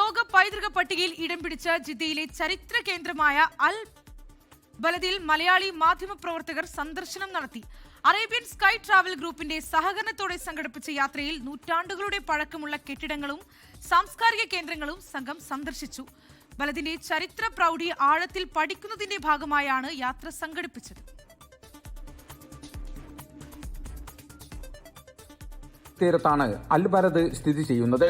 ലോക പൈതൃക പട്ടികയിൽ ഇടം പിടിച്ച ജിദ്ദയിലെ ചരിത്ര കേന്ദ്രമായ അൽ ബലദിൽ മലയാളി മാധ്യമപ്രവർത്തകർ സന്ദർശനം നടത്തി. അറേബ്യൻ സ്കൈ ട്രാവൽ ഗ്രൂപ്പിന്റെ സഹകരണത്തോടെ സംഘടിപ്പിച്ച യാത്രയിൽ നൂറ്റാണ്ടുകളുടെ പഴക്കമുള്ള കെട്ടിടങ്ങളും സാംസ്കാരിക കേന്ദ്രങ്ങളും സംഘം സന്ദർശിച്ചു. ബലദിന്റെ ചരിത്ര പ്രൗഢി ആഴത്തിൽ പഠിക്കുന്നതിന്റെ ഭാഗമായാണ് യാത്ര സംഘടിപ്പിച്ചത്. തീരത്താണ് അൽ ബലദ് സ്ഥിതി ചെയ്യുന്നത്.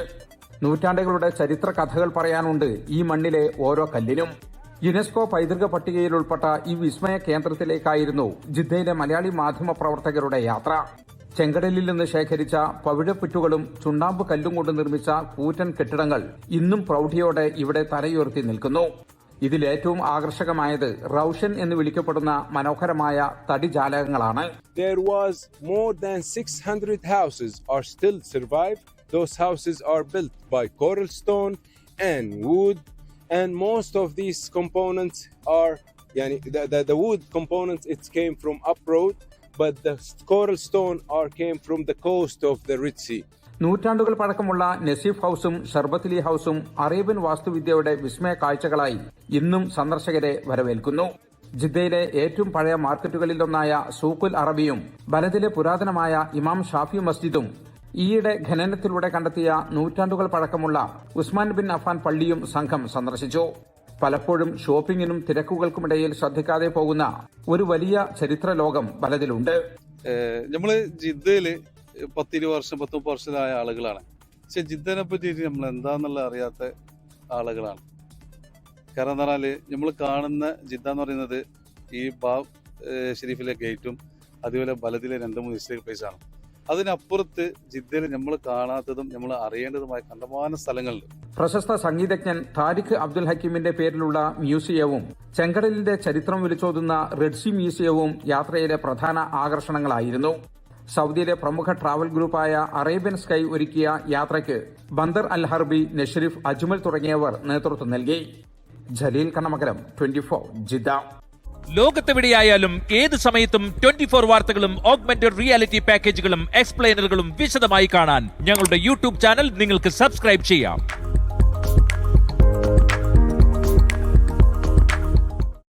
നൂറ്റാണ്ടുകളുടെ ചരിത്ര കഥകൾ പറയാനുണ്ട് ഈ മണ്ണിലെ ഓരോ കല്ലിനും. യുനെസ്കോ പൈതൃക പട്ടികയിൽ ഉൾപ്പെട്ട ഈ വിസ്മയ കേന്ദ്രത്തിലേക്കായിരുന്നു ജിദ്ദയിലെ മലയാളി മാധ്യമ പ്രവർത്തകരുടെ യാത്ര. ചെങ്കടലിൽ നിന്ന് ശേഖരിച്ച പവിഴപ്പുറ്റുകളും ചുണ്ണാമ്പ് കല്ലും കൊണ്ട് നിർമ്മിച്ച കൂറ്റൻ കെട്ടിടങ്ങൾ ഇന്നും പ്രൗഢിയോടെ ഇവിടെ തലയുയർത്തി നിൽക്കുന്നു. ഇതിലേറ്റവും ആകർഷകമായത് റൌഷൻ എന്ന് വിളിക്കപ്പെടുന്ന മനോഹരമായ തടിജാലകങ്ങളാണ്. There was more than 600 houses are still survived. Those houses are built by coral stone and wood, and most of these components are the wood components it came from uproad, but the coral stone came from the coast of the Red Sea. നൂറ്റാണ്ടുകൾ പഴക്കമുള്ള Naseef ഹൌസും ഷർബത്ലി ഹൌസും Arabian വാസ്തുവിദ്യയുടെ വിസ്മയ കാഴ്ചകളായി ഇന്നും സന്ദർശകരെ വരവേൽക്കുന്നു. ജിദ്ദയിലെ ഏറ്റവും പഴയ മാർക്കറ്റുകളിലൊന്നായ സൂഖുൽ അറബിയും ബലദിലെ പുരാതനമായ ഇമാം ഷാഫി മസ്ജിദും ഈയിടെ ഖനനത്തിലൂടെ കണ്ടെത്തിയ നൂറ്റാണ്ടുകൾ പഴക്കമുള്ള ഉസ്മാൻ ബിൻ അഫാൻ പള്ളിയും സംഘം സന്ദർശിച്ചു. പലപ്പോഴും ഷോപ്പിംഗിനും തിരക്കുകൾക്കുമിടയിൽ ശ്രദ്ധിക്കാതെ പോകുന്ന ഒരു വലിയ ചരിത്ര ലോകം ബലദിലുണ്ട്. നമ്മള് ജിദ്ദയില് 10-20 വർഷമായ ആളുകളാണ്. പക്ഷെ ജിദ്ദനെ പറ്റിയിട്ട് നമ്മൾ എന്താന്നുള്ള അറിയാത്ത ആളുകളാണ്. കാരണം എന്താ പറഞ്ഞാല് നമ്മൾ കാണുന്ന ജിദ്ദ എന്ന് പറയുന്നത് ഈ ബാബ് ഷെരീഫിലെ ഗേറ്റും അതുപോലെ ബലദിലെ 2-3 ഹിസ്റ്ററിക് പ്ലേസ് ആണ്. അതിനപ്പുറത്ത് ജിദ്ദയിൽ നമ്മൾ കാണാത്തതും നമ്മൾ അറിയേണ്ടതുമായ കണ്ടമാന സ്ഥലങ്ങളുണ്ട്. പ്രശസ്ത സംഗീതജ്ഞൻ താരിഖ് അബ്ദുൽ ഹക്കീമിന്റെ പേരിലുള്ള മ്യൂസിയവും ചെങ്കടലിന്റെ ചരിത്രം വിളിച്ചോതുന്ന റെഡ് സീ മ്യൂസിയവും യാത്രയിലെ പ്രധാന ആകർഷണങ്ങളായിരുന്നു. സൗദിയിലെ പ്രമുഖ ട്രാവൽ ഗ്രൂപ്പായ അറേബ്യൻ സ്കൈ ഒരുക്കിയ യാത്രയ്ക്ക് ബന്ദർ അൽ ഹർബി, നഷരീഫ്, അജ്മൽ തുടങ്ങിയവർ നേതൃത്വം നൽകി. ജലീൽ കണ്ണമകലം, 24 ജിദ്ദ. ലോകത്തെവിടെയായാലും ഏത് സമയത്തും 24 വാർത്തകളും ഓഗ്മെന്റഡ് റിയാലിറ്റി പാക്കേജുകളും എക്സ്പ്ലെയിനറുകളും വിശദമായി കാണാൻ ഞങ്ങളുടെ യൂട്യൂബ് ചാനൽ നിങ്ങൾക്ക് സബ്സ്ക്രൈബ് ചെയ്യാം.